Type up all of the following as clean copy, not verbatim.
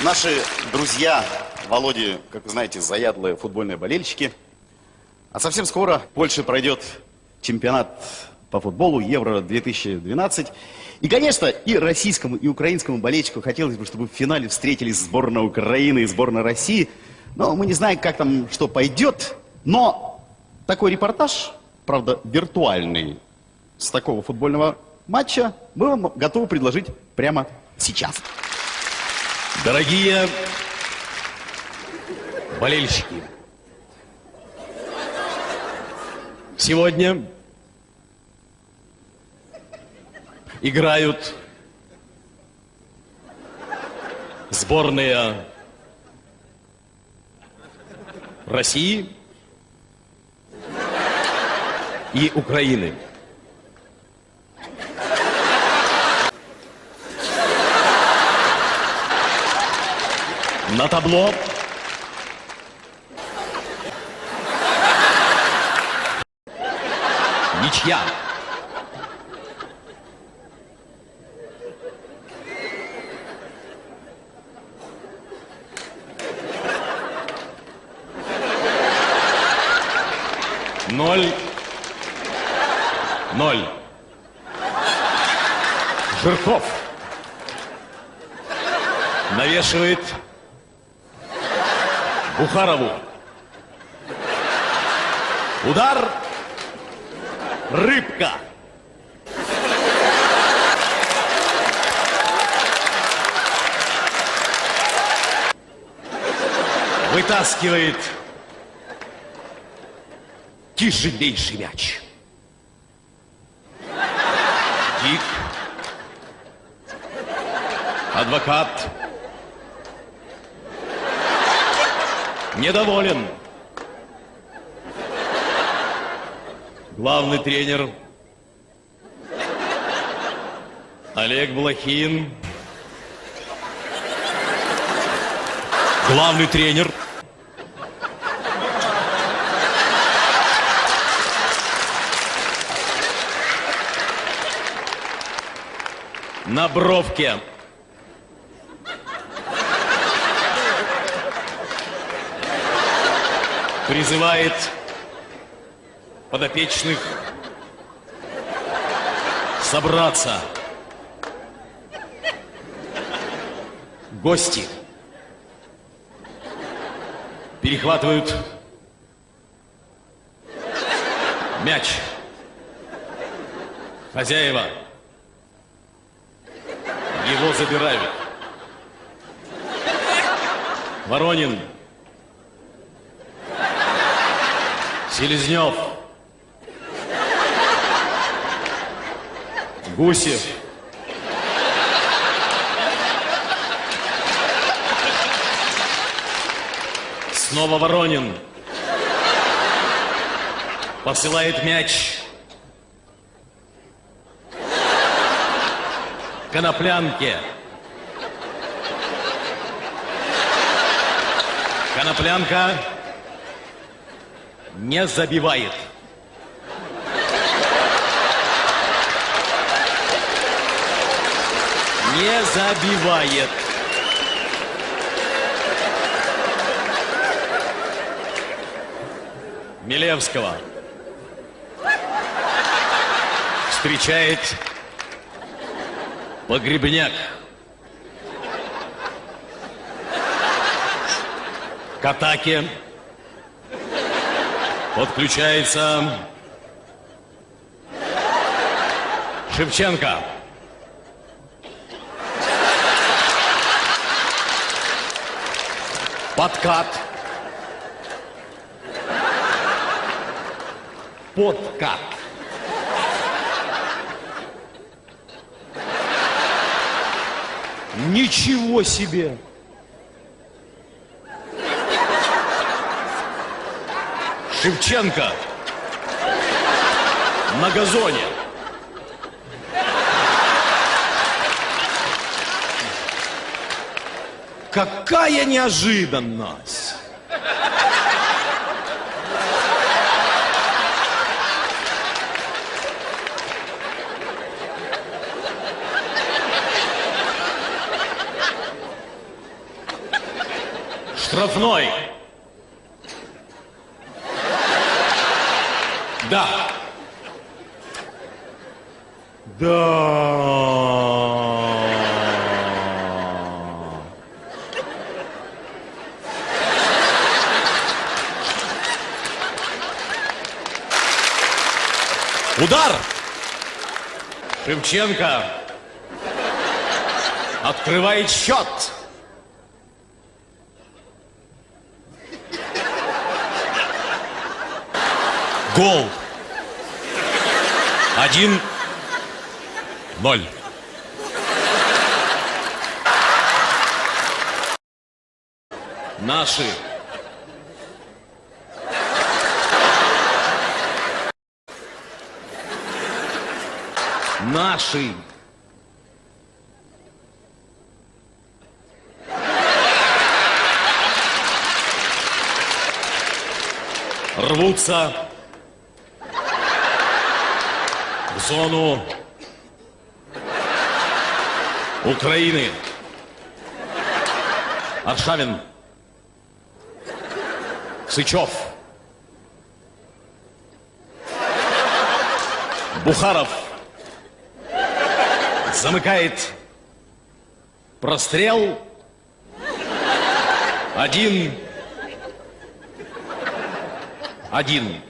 Наши друзья Володи, как вы знаете, заядлые футбольные болельщики. А совсем скоро в Польше пройдет чемпионат по футболу Евро-2012. И, конечно, и российскому, и украинскому болельщику хотелось бы, чтобы в финале встретились сборная Украины и сборная России. Но мы не знаем, как там что пойдет. Но такой репортаж, правда, виртуальный, с такого футбольного матча мы вам готовы предложить прямо сейчас. Дорогие болельщики, сегодня играют сборные России и Украины. На табло ничья. Ноль. Жирков навешивает Бухарову. Удар. Рыбка. Вытаскивает тяжелейший мяч. Дик. Адвокат. Недоволен. Главный тренер Олег Блохин. Главный тренер на бровке. Призывает подопечных собраться. Гости перехватывают мяч. Хозяева его забирают. Воронин. Селезнев. Гусев. Снова Воронин. Посылает мяч Коноплянке. Коноплянка не забивает. Не забивает. Милевского встречает Погребняк. К атаке подключается Шевченко. Подкат. Подкат. Ничего себе! Шевченко на газоне. Какая неожиданность! Штрафной. Да. Да. Удар. Шевченко открывает счет. Гол. 1-0. Наши. Наши. Рвутся в зону Украины. Аршавин. Сычев. Бухаров. Замыкает прострел. 1-1.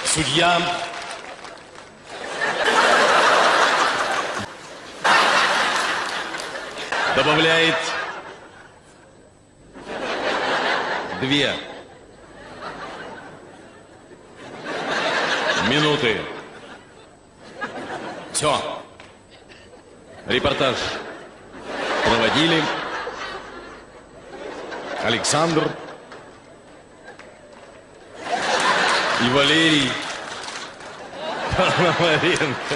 Судья добавляет 2 минуты. Все. Репортаж проводили Александр и Валерий Пономаренко.